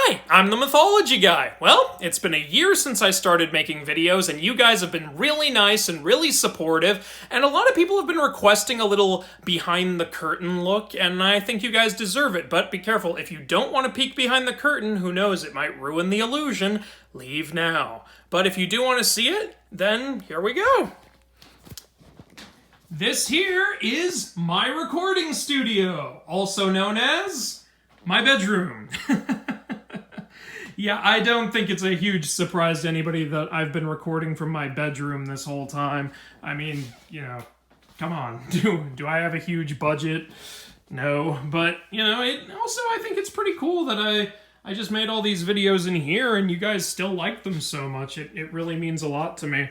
Hi, I'm the Mythology guy. Well, it's been a year since I started making videos, and you guys have been really nice and really supportive, and a lot of people have been requesting a little behind the curtain look, and I think you guys deserve it, but be careful, if you don't want to peek behind the curtain, who knows, it might ruin the illusion, leave now. But if you do want to see it, then here we go. This here is my recording studio, also known as my bedroom. Yeah, I don't think it's a huge surprise to anybody that I've been recording from my bedroom this whole time. I mean, you know, come on. Do I have a huge budget? No, but, you know, I think it's pretty cool that I just made all these videos in here and you guys still like them so much. It really means a lot to me.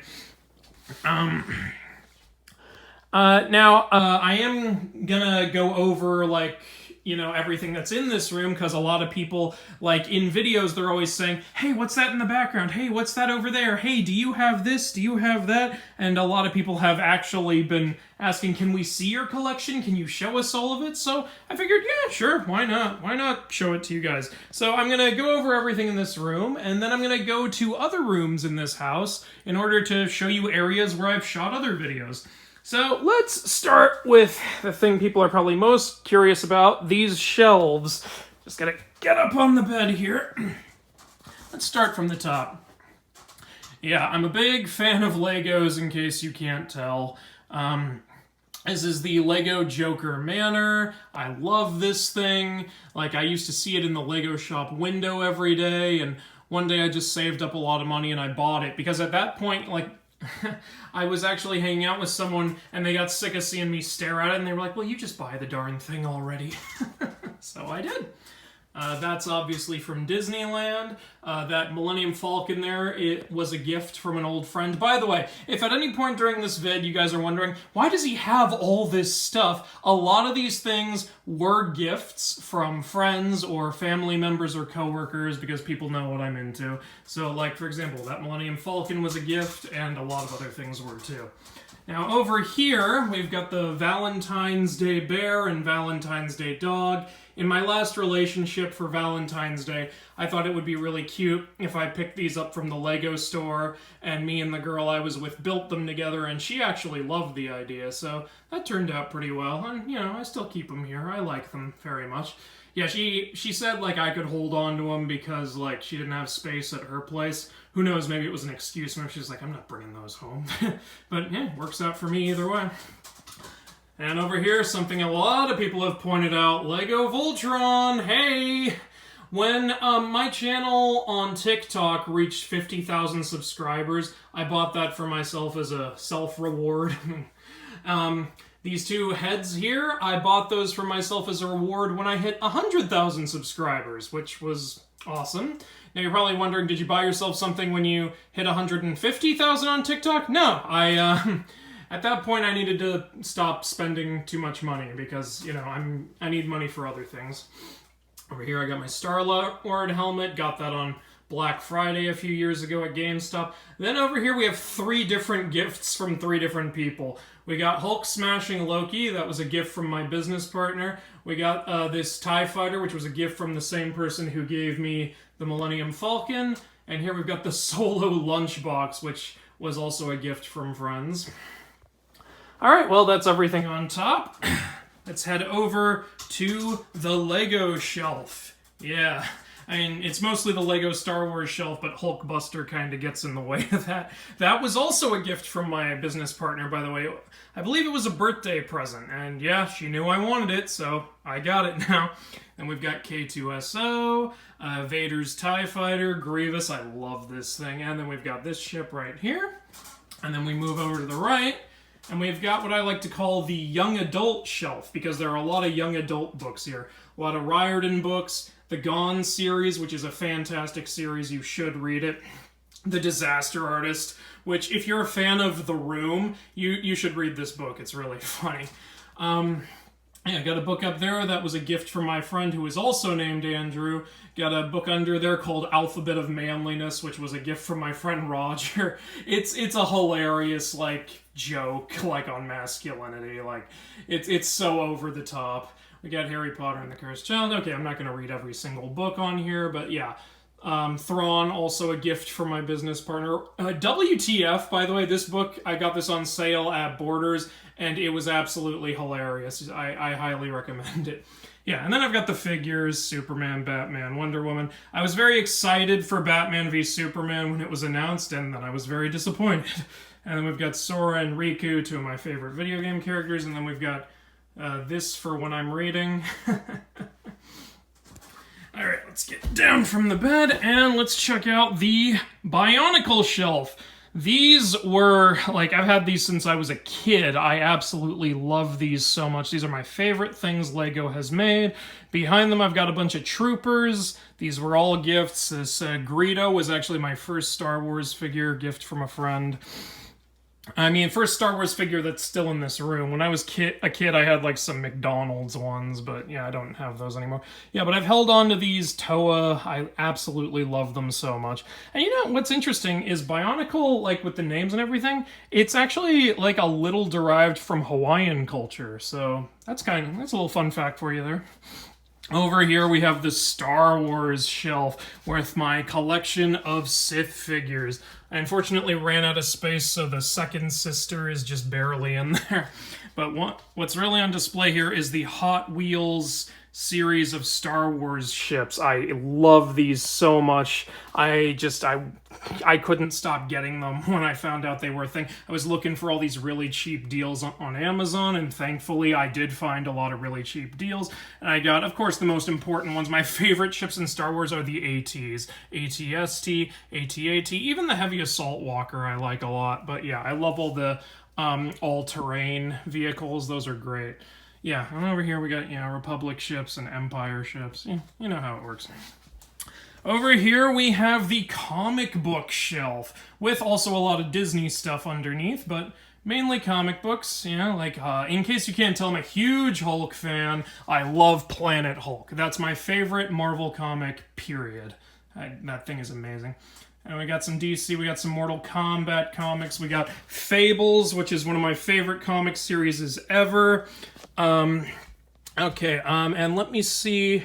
Now, I am gonna go over, like, you know, everything that's in this room, because a lot of people, like, in videos, they're always saying, hey, what's that in the background? Hey, what's that over there? Hey, do you have this? Do you have that? And a lot of people have actually been asking, can we see your collection? Can you show us all of it? So I figured, yeah, sure, why not? Why not show it to you guys? So I'm gonna go over everything in this room, and then I'm gonna go to other rooms in this house in order to show you areas where I've shot other videos. So let's start with the thing people are probably most curious about, these shelves. Just gotta get up on the bed here. Let's start from the top. Yeah, I'm a big fan of Legos, in case you can't tell. This is the Lego Joker Manor. I love this thing. Like, I used to see it in the Lego shop window every day, and one day I just saved up a lot of money and I bought it, because at that point, like, I was actually hanging out with someone and they got sick of seeing me stare at it and they were like, well, you just buy the darn thing already. So I did. That's obviously from Disneyland. That Millennium Falcon there, it was a gift from an old friend. By the way, if at any point during this vid you guys are wondering, why does he have all this stuff? A lot of these things were gifts from friends or family members or coworkers, because people know what I'm into. So, like, for example, that Millennium Falcon was a gift, and a lot of other things were too. Now, over here, we've got the Valentine's Day bear and Valentine's Day dog. In my last relationship for Valentine's Day, I thought it would be really cute if I picked these up from the Lego store, and me and the girl I was with built them together, and she actually loved the idea, so that turned out pretty well, and, you know, I still keep them here. I like them very much. Yeah, she said, like, I could hold on to them because, like, she didn't have space at her place. Who knows, maybe it was an excuse. Maybe she's like, I'm not bringing those home. But, yeah, works out for me either way. And over here, something a lot of people have pointed out, Lego Voltron, hey! When my channel on TikTok reached 50,000 subscribers, I bought that for myself as a self-reward. These two heads here, I bought those for myself as a reward when I hit 100,000 subscribers, which was awesome. Now you're probably wondering, did you buy yourself something when you hit 150,000 on TikTok? No, at that point I needed to stop spending too much money because, you know, I need money for other things. Over here I got my Star-Lord helmet, got that on Black Friday a few years ago at GameStop. Then over here we have 3 different gifts from 3 different people. We got Hulk smashing Loki, that was a gift from my business partner. We got this TIE Fighter, which was a gift from the same person who gave me the Millennium Falcon. And here we've got the Solo lunchbox, which was also a gift from friends. Alright, well, that's everything on top. Let's head over to the Lego shelf. Yeah, I mean, it's mostly the Lego Star Wars shelf, but Hulkbuster kind of gets in the way of that. That was also a gift from my business partner, by the way. I believe it was a birthday present, and yeah, she knew I wanted it, so I got it now. And we've got K2SO, Vader's TIE Fighter, Grievous, I love this thing, and then we've got this ship right here. And then we move over to the right, and we've got what I like to call the young adult shelf, because there are a lot of young adult books here. A lot of Riordan books, the Gone series, which is a fantastic series, you should read it. The Disaster Artist, which if you're a fan of The Room, you should read this book, it's really funny. Yeah, got a book up there that was a gift from my friend who is also named Andrew. Got a book under there called Alphabet of Manliness, which was a gift from my friend Roger. It's a hilarious, like, joke, like, on masculinity. Like, it's so over the top. We got Harry Potter and the Cursed Child. Okay, I'm not going to read every single book on here, but yeah. Thrawn, also a gift from my business partner. WTF, by the way, this book, I got this on sale at Borders, and it was absolutely hilarious. I highly recommend it. Yeah, and then I've got the figures, Superman, Batman, Wonder Woman. I was very excited for Batman v Superman when it was announced, and then I was very disappointed. And then we've got Sora and Riku, two of my favorite video game characters, and then we've got this for when I'm reading. Alright, let's get down from the bed and let's check out the Bionicle shelf. These were, like, I've had these since I was a kid. I absolutely love these so much. These are my favorite things Lego has made. Behind them, I've got a bunch of troopers. These were all gifts. This Greedo was actually my first Star Wars figure, gift from a friend. I mean, first Star Wars figure that's still in this room. When I was a kid, I had like some McDonald's ones, but yeah, I don't have those anymore. Yeah, but I've held on to these Toa. I absolutely love them so much. And you know, what's interesting is Bionicle, like with the names and everything, it's actually like a little derived from Hawaiian culture. So that's a little fun fact for you there. Over here we have the Star Wars shelf with my collection of Sith figures. I unfortunately ran out of space, so the second sister is just barely in there. But what's really on display here is the Hot Wheels series of Star Wars ships. I love these so much. I couldn't stop getting them when I found out they were a thing. I was looking for all these really cheap deals on Amazon, and thankfully I did find a lot of really cheap deals. And I got, of course, the most important ones. My favorite ships in Star Wars are the ATs. AT-ST, AT-AT, even the Heavy Assault Walker I like a lot. But yeah, I love all the all-terrain vehicles. Those are great. Yeah, and over here we got, Republic ships and Empire ships. Yeah, you know how it works. Over here we have the comic book shelf, with also a lot of Disney stuff underneath, but mainly comic books, like, in case you can't tell, I'm a huge Hulk fan. I love Planet Hulk. That's my favorite Marvel comic, period. That thing is amazing. And we got some DC, we got some Mortal Kombat comics, we got Fables, which is one of my favorite comic series ever. And let me see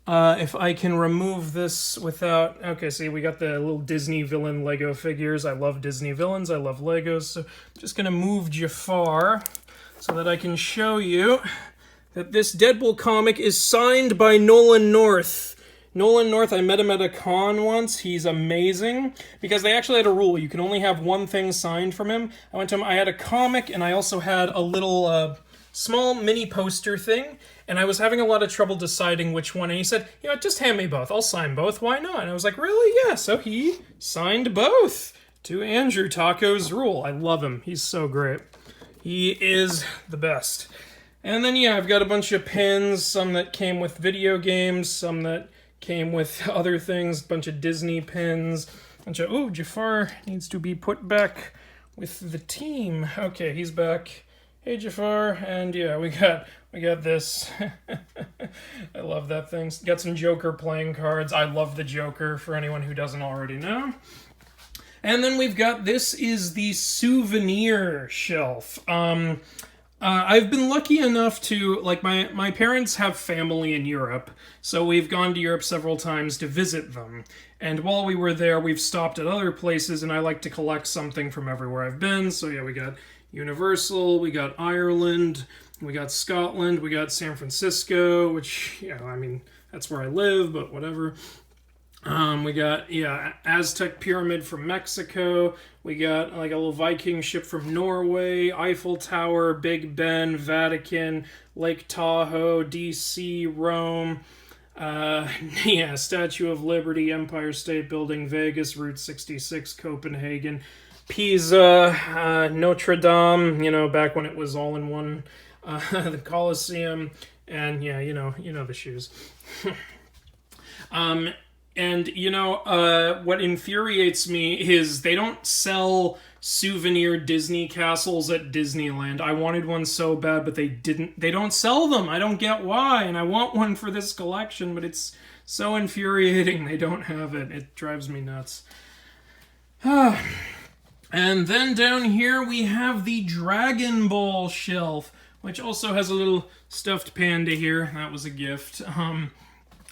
if I can remove this without... Okay, see, we got the little Disney villain Lego figures. I love Disney villains, I love Legos, so I'm just gonna move Jafar so that I can show you that this Deadpool comic is signed by Nolan North. Nolan North, I met him at a con once. He's amazing, because they actually had a rule. You can only have one thing signed from him. I went to him, I had a comic, and I also had a little small mini poster thing, and I was having a lot of trouble deciding which one, and he said, just hand me both. I'll sign both. Why not? And I was like, really? Yeah. So he signed both to Andrew Taco's rule. I love him. He's so great. He is the best. And then, I've got a bunch of pins, some that came with video games, some that came with other things, a bunch of Disney pins, Jafar needs to be put back with the team. Okay, he's back. Hey, Jafar, and we got this. I love that thing. Got some Joker playing cards. I love the Joker, for anyone who doesn't already know. And then we've got, this is the souvenir shelf. I've been lucky enough to, like, my parents have family in Europe, so we've gone to Europe several times to visit them. And while we were there, we've stopped at other places, and I like to collect something from everywhere I've been. So we got Universal, we got Ireland, we got Scotland, we got San Francisco, which, that's where I live, but whatever. We got, Aztec Pyramid from Mexico. We got, like, a little Viking ship from Norway, Eiffel Tower, Big Ben, Vatican, Lake Tahoe, D.C., Rome. Statue of Liberty, Empire State Building, Vegas, Route 66, Copenhagen, Pisa, Notre Dame, back when it was all in one, the Colosseum, and, the shoes. What infuriates me is they don't sell souvenir Disney castles at Disneyland. I wanted one so bad, but they don't sell them. I don't get why, and I want one for this collection, but it's so infuriating they don't have it. It drives me nuts. And then down here we have the Dragon Ball shelf which also has a little stuffed panda here. That was a gift.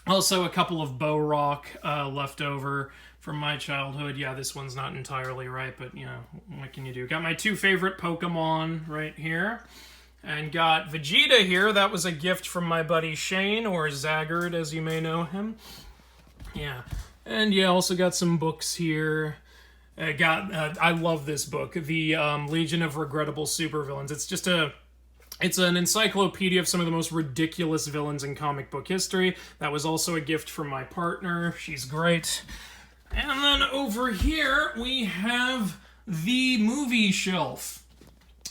Also, a couple of Bow Rock left over from my childhood. Yeah, this one's not entirely right, but, you know, what can you do? Got my 2 favorite Pokemon right here. And got Vegeta here. That was a gift from my buddy Shane, or Zaggard, as you may know him. Yeah. And, yeah, also got some books here. I love this book, The Legion of Regrettable Supervillains. It's an encyclopedia of some of the most ridiculous villains in comic book history. That was also a gift from my partner. She's great. And then over here, we have the movie shelf.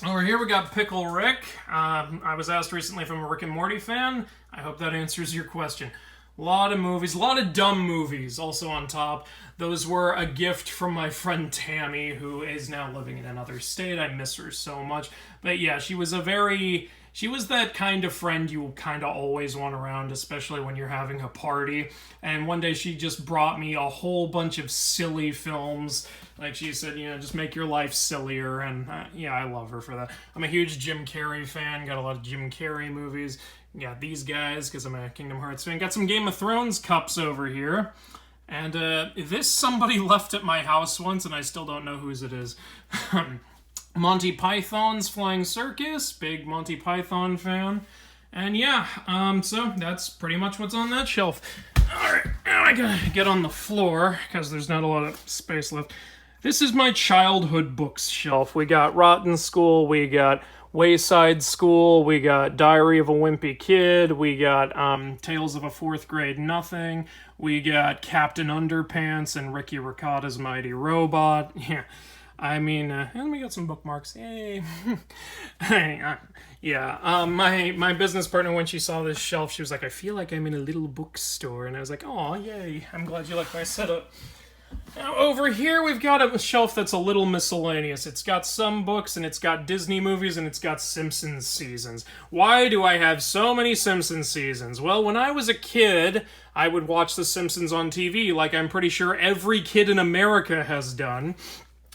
Over here, we got Pickle Rick. I was asked recently if I'm a Rick and Morty fan. I hope that answers your question. A lot of movies, a lot of dumb movies also on top. Those were a gift from my friend Tammy, who is now living in another state. I miss her so much. But yeah, she was that kind of friend you kind of always want around, especially when you're having a party. And one day she just brought me a whole bunch of silly films. Like she said, you know, just make your life sillier. And yeah, I love her for that. I'm a huge Jim Carrey fan. Got a lot of Jim Carrey movies. Got these guys because I'm a Kingdom Hearts fan. Got some Game of Thrones cups over here. And this somebody left at my house once, and I still don't know whose it is. Monty Python's Flying Circus. Big Monty Python fan. And yeah, so that's pretty much what's on that shelf. Alright, now I gotta get on the floor, because there's not a lot of space left. This is my childhood books shelf. We got Rotten School, we got Wayside School, we got Diary of a Wimpy Kid, we got Tales of a Fourth Grade Nothing, we got Captain Underpants and Ricky Ricotta's Mighty Robot. Yeah, I mean, and we got some bookmarks. Yay! Yeah, my business partner, when she saw this shelf, she was like, I feel like I'm in a little bookstore, and I was like, oh, yay, I'm glad you like my setup. Now, over here, we've got a shelf that's a little miscellaneous. It's got some books, and it's got Disney movies, and it's got Simpsons seasons. Why do I have so many Simpsons seasons? Well, when I was a kid, I would watch The Simpsons on TV, like I'm pretty sure every kid in America has done.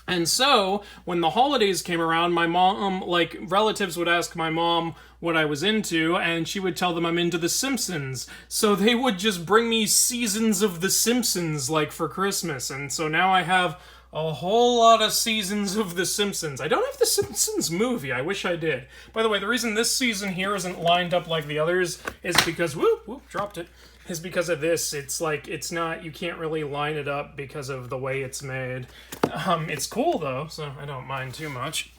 And so, when the holidays came around, my mom, relatives would ask my mom what I was into, and she would tell them I'm into The Simpsons. So they would just bring me seasons of The Simpsons, for Christmas. And so now I have a whole lot of seasons of The Simpsons. I don't have The Simpsons movie. I wish I did. By the way, the reason this season here isn't lined up like the others is because, dropped it, is because of this. It's not, you can't really line it up because of the way it's made. It's cool though, so I don't mind too much.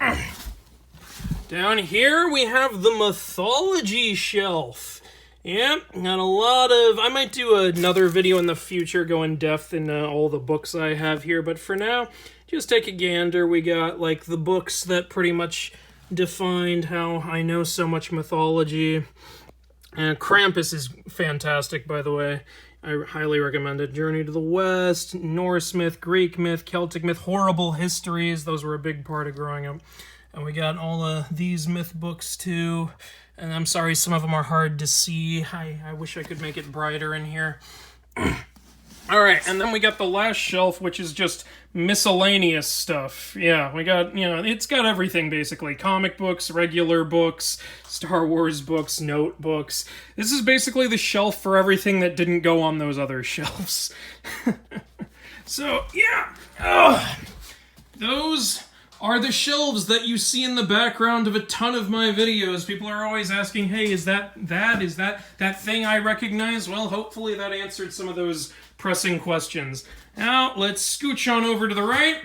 Down here we have the Mythology shelf. Yep, got a lot of... I might do another video in the future, go in depth in all the books I have here, but for now, just take a gander. We got, the books that pretty much defined how I know so much mythology. Krampus is fantastic, by the way. I highly recommend it. Journey to the West, Norse myth, Greek myth, Celtic myth, horrible histories. Those were a big part of growing up. And we got all of these myth books, too. And I'm sorry, some of them are hard to see. I wish I could make it brighter in here. Alright, and then we got the last shelf, which is just miscellaneous stuff. Yeah, we got, it's got everything, basically. Comic books, regular books, Star Wars books, notebooks. This is basically the shelf for everything that didn't go on those other shelves. So, yeah. Those are the shelves that you see in the background of a ton of my videos. People are always asking, hey, is that thing I recognize? Well, hopefully that answered some of those pressing questions. Now, let's scooch on over to the right,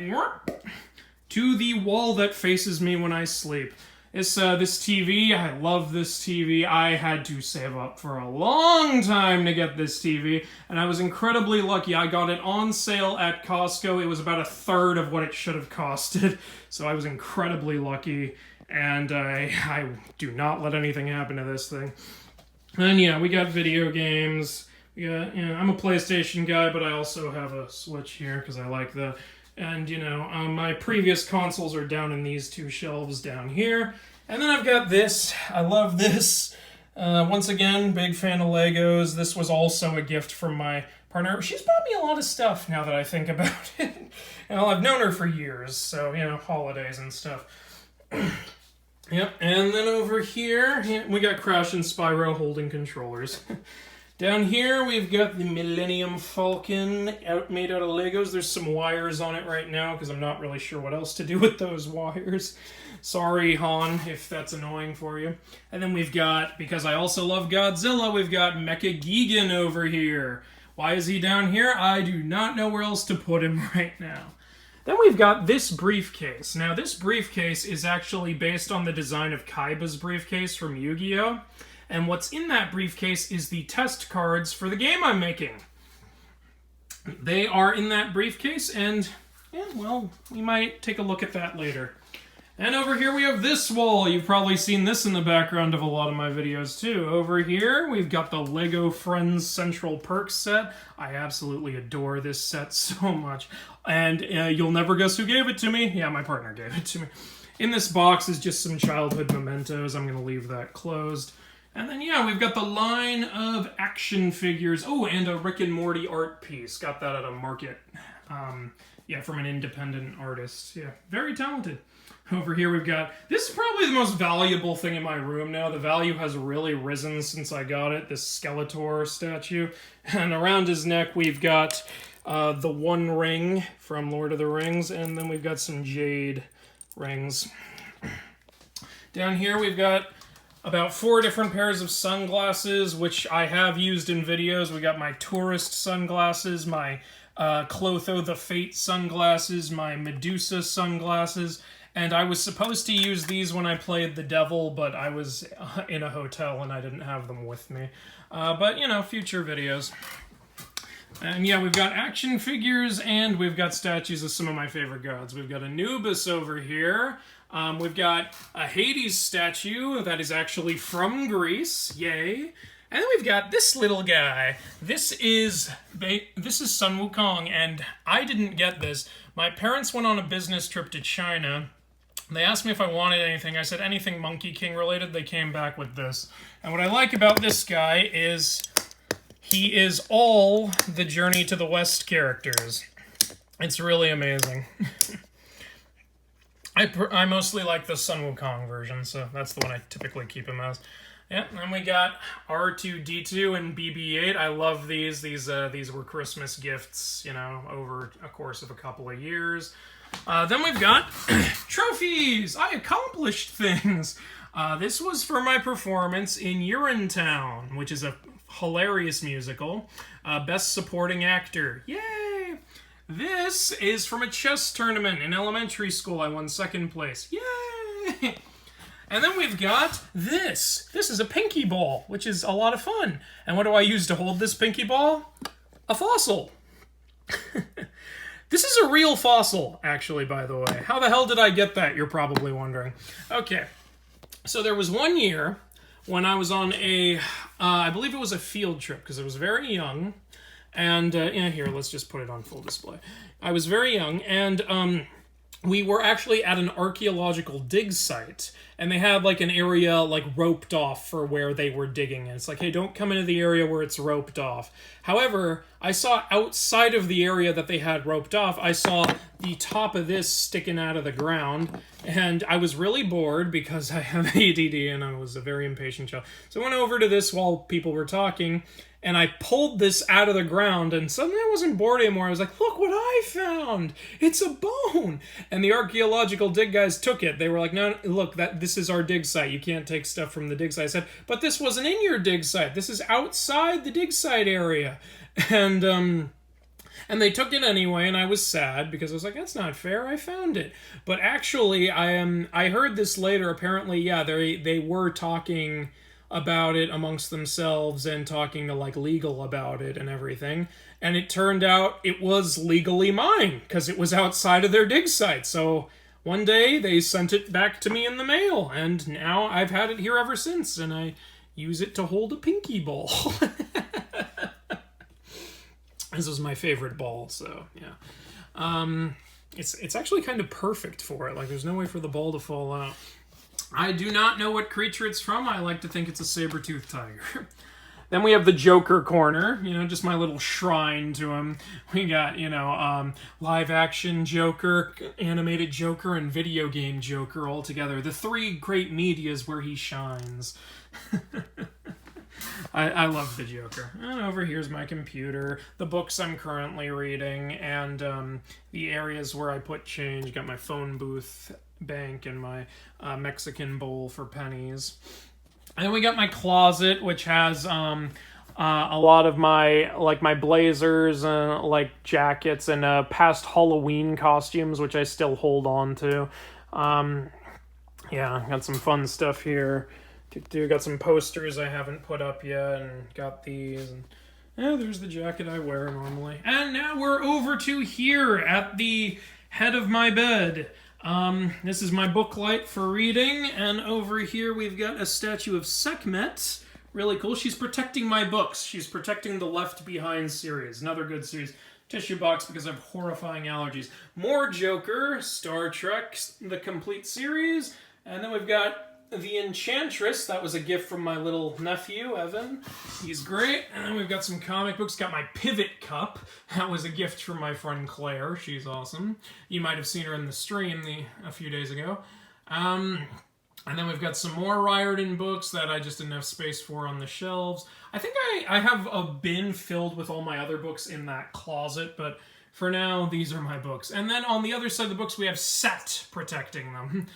to the wall that faces me when I sleep. This TV, I love this TV. I had to save up for a long time to get this TV, and I was incredibly lucky. I got it on sale at Costco. It was about a third of what it should have costed, so I was incredibly lucky, and I do not let anything happen to this thing. And yeah, we got video games. Yeah, I'm a PlayStation guy, but I also have a Switch here because I like that. And, my previous consoles are down in these two shelves down here. And then I've got this. I love this. Once again, big fan of Legos. This was also a gift from my partner. She's bought me a lot of stuff now that I think about it. I've known her for years, so, holidays and stuff. Yep, and then over here, we got Crash and Spyro holding controllers. Down here, we've got the Millennium Falcon made out of Legos. There's some wires on it right now, because I'm not really sure what else to do with those wires. Sorry, Han, if that's annoying for you. And then we've got, because I also love Godzilla, we've got Mecha Gigan over here. Why is he down here? I do not know where else to put him right now. Then we've got this briefcase. Now, this briefcase is actually based on the design of Kaiba's briefcase from Yu-Gi-Oh! And what's in that briefcase is the test cards for the game I'm making. They are in that briefcase, and, yeah, well, we might take a look at that later. And over here we have this wall. You've probably seen this in the background of a lot of my videos, too. Over here, we've got the Lego Friends Central Perks set. I absolutely adore this set so much. And you'll never guess who gave it to me. Yeah, my partner gave it to me. In this box is just some childhood mementos. I'm going to leave that closed. And then, yeah, we've got the line of action figures. Oh, and a Rick and Morty art piece. Got that at a market. Yeah, from an independent artist. Yeah, very talented. Over here we've got, this is probably the most valuable thing in my room now. The value has really risen since I got it, this Skeletor statue. And around his neck we've got the One Ring from Lord of the Rings, and then we've got some jade rings. Down here we've got about 4 different pairs of sunglasses, which I have used in videos. We got my tourist sunglasses, my Clotho the Fate sunglasses, my Medusa sunglasses, and I was supposed to use these when I played the devil, but I was in a hotel and I didn't have them with me. But, you know, future videos. And yeah, we've got action figures and we've got statues of some of my favorite gods. We've got Anubis over here. We've got a Hades statue that is actually from Greece. Yay. And then we've got this little guy. This is Sun Wukong, and I didn't get this. My parents went on a business trip to China. They asked me if I wanted anything. I said anything Monkey King related. They came back with this. And what I like about this guy is he is all the Journey to the West characters. It's really amazing. I mostly like the Sun Wukong version, so that's the one I typically keep him as. Yeah, and we got R2-D2 and BB-8. I love these. These were Christmas gifts, you know, over a course of a couple of years. Then we've got trophies. I accomplished things. This was for my performance in Urinetown, which is a hilarious musical. Best Supporting Actor. Yay! This is from a chess tournament in elementary school. I won 2nd place. Yay! And then we've got this. This is a pinky ball, which is a lot of fun. And what do I use to hold this pinky ball? A fossil. This is a real fossil, actually, by the way. How the hell did I get that, you're probably wondering. Okay, so there was one year when I was on a, I believe it was a field trip, because I was very young. And, yeah, here, let's just put it on full display. I was very young, and we were actually at an archaeological dig site, and they had, like, an area, like, roped off for where they were digging. And it's like, hey, don't come into the area where it's roped off. However, I saw outside of the area that they had roped off, I saw the top of this sticking out of the ground, and I was really bored because I have ADD and I was a very impatient child. So I went over to this while people were talking, and I pulled this out of the ground, and suddenly I wasn't bored anymore. I was like, look what I found! It's a bone! And the archaeological dig guys took it. They were like, no, look, this is our dig site. You can't take stuff from the dig site. I said, but this wasn't in your dig site. This is outside the dig site area. And they took it anyway, and I was sad, because I was like, that's not fair, I found it. But actually, I heard this later. Apparently, yeah, they were talking about it amongst themselves and talking to, like, legal about it and everything. And it turned out it was legally mine, because it was outside of their dig site. So one day, they sent it back to me in the mail, and now I've had it here ever since, and I use it to hold a pinky ball. This was my favorite ball, so yeah. It's actually kind of perfect for it. Like, there's no way for the ball to fall out. I do not know what creature it's from. I like to think it's a saber-toothed tiger. Then we have the Joker corner, you know, just my little shrine to him. We got, you know, live action Joker, animated Joker, and video game Joker all together. The three great medias where he shines. I love the Joker. And over here's my computer, the books I'm currently reading, and the areas where I put change. Got my phone booth bank and my Mexican bowl for pennies. And then we got my closet, which has a lot of my blazers and like jackets and past Halloween costumes, which I still hold on to. Yeah, got some fun stuff here. Got some posters I haven't put up yet, and got these. And yeah, there's the jacket I wear normally. And now we're over to here at the head of my bed. This is my book light for reading, and over here we've got a statue of Sekhmet. Really cool. She's protecting my books. She's protecting the Left Behind series. Another good series. Tissue box because I have horrifying allergies. More Joker, Star Trek, the complete series, and then we've got the Enchantress. That was a gift from my little nephew, Evan. He's great. And then we've got some comic books. Got my Pivot Cup. That was a gift from my friend Claire. She's awesome. You might have seen her in the stream a few days ago. And then we've got some more Riordan books that I just didn't have space for on the shelves. I think I have a bin filled with all my other books in that closet, but for now, these are my books. And then on the other side of the books, we have Set protecting them.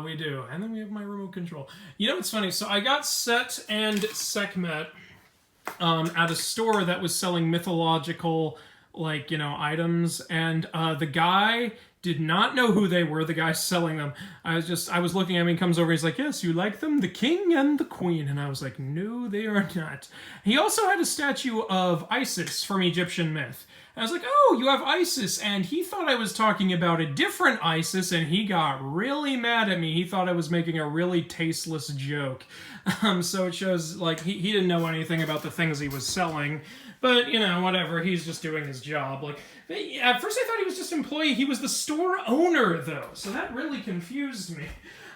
We do. And then we have my remote control. You know what's funny? So I got Set and Sekhmet at a store that was selling mythological, like, you know, items. And the guy did not know who they were, the guy selling them. I was looking at him, he comes over, he's like, yes, you like them? The king and the queen. And I was like, no, they are not. He also had a statue of Isis from Egyptian myth. I was like, oh, you have Isis, and he thought I was talking about a different Isis, and he got really mad at me. He thought I was making a really tasteless joke. So it shows, like, he didn't know anything about the things he was selling, but, you know, whatever, he's just doing his job. Like, at first I thought he was just an employee. He was the store owner, though, so that really confused me.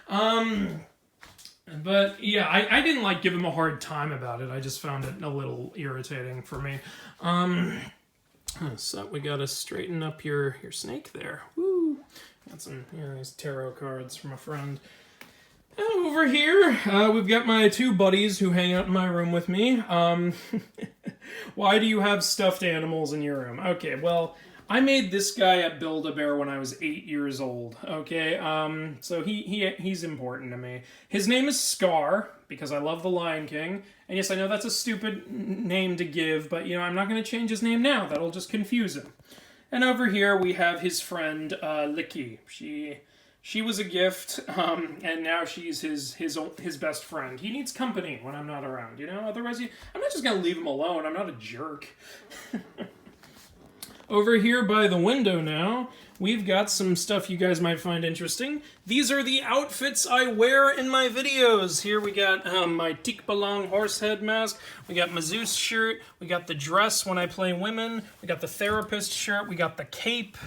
But, yeah, I didn't, like, give him a hard time about it. I just found it a little irritating for me. So we gotta straighten up your snake there. Woo! Got some, you know, these tarot cards from a friend. And over here, we've got my two buddies who hang out in my room with me. Why do you have stuffed animals in your room? Okay, well, I made this guy at Build-A-Bear when I was 8 years old, okay? So he's important to me. His name is Scar, because I love The Lion King. And yes, I know that's a stupid name to give, but, you know, I'm not going to change his name now. That'll just confuse him. And over here, we have his friend, Licky. She was a gift, and now she's his best friend. He needs company when I'm not around, you know? Otherwise, I'm not just going to leave him alone. I'm not a jerk. Over here by the window now, we've got some stuff you guys might find interesting. These are the outfits I wear in my videos. Here we got my Tikbalang horse head mask, we got my Zeus shirt, we got the dress when I play women, we got the therapist shirt, we got the cape,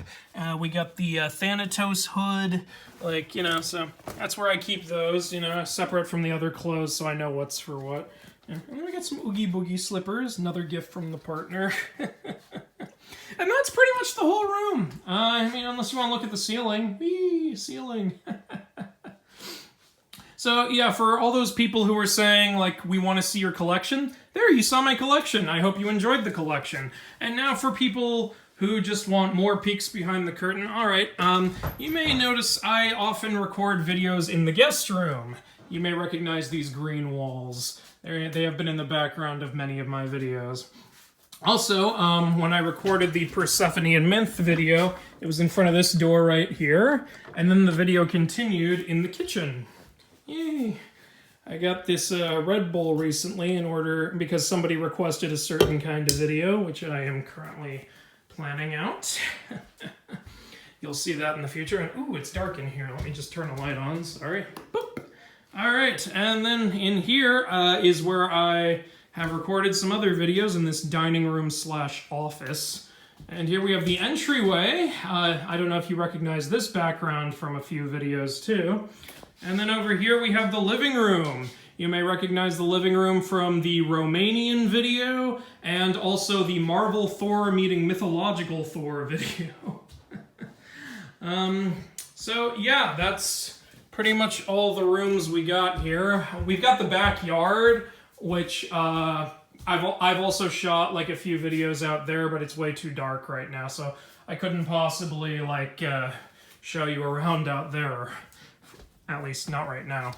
we got the Thanatos hood, like, you know, so that's where I keep those, you know, separate from the other clothes so I know what's for what. And then we got some Oogie Boogie slippers, another gift from the partner. And that's pretty much the whole room. I mean, unless you want to look at the ceiling. Whee, ceiling. So, yeah, for all those people who are saying, like, we want to see your collection, there, you saw my collection. I hope you enjoyed the collection. And now for people who just want more peeks behind the curtain, all right, you may notice I often record videos in the guest room. You may recognize these green walls. They have been in the background of many of my videos. Also, when I recorded the Persephone and Myth video, it was in front of this door right here, and then the video continued in the kitchen. Yay! I got this Red Bull recently because somebody requested a certain kind of video, which I am currently planning out. You'll see that in the future. And ooh, it's dark in here. Let me just turn the light on. Sorry. Boop. All right, and then in here is where I have recorded some other videos in this dining room / office. And here we have the entryway. I don't know if you recognize this background from a few videos too. And then over here we have the living room. You may recognize the living room from the Romanian video, and also the Marvel Thor meeting mythological Thor video. So yeah, that's pretty much all the rooms we got here. We've got the backyard, which I've also shot like a few videos out there, but it's way too dark right now, so I couldn't possibly like show you around out there. At least not right now.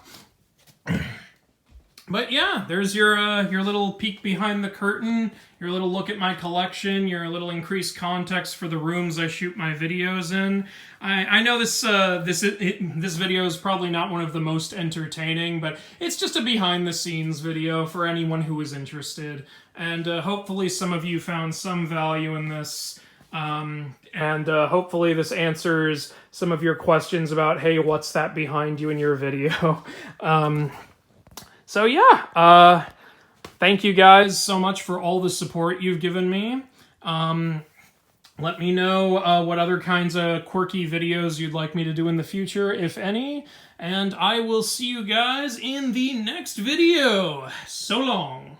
But yeah, there's your little peek behind the curtain, your little look at my collection, your little increased context for the rooms I shoot my videos in. I know this video is probably not one of the most entertaining, but it's just a behind-the-scenes video for anyone who is interested. And hopefully some of you found some value in this. And hopefully this answers some of your questions about, hey, what's that behind you in your video? So yeah, thank you guys so much for all the support you've given me. Let me know what other kinds of quirky videos you'd like me to do in the future, if any. And I will see you guys in the next video. So long.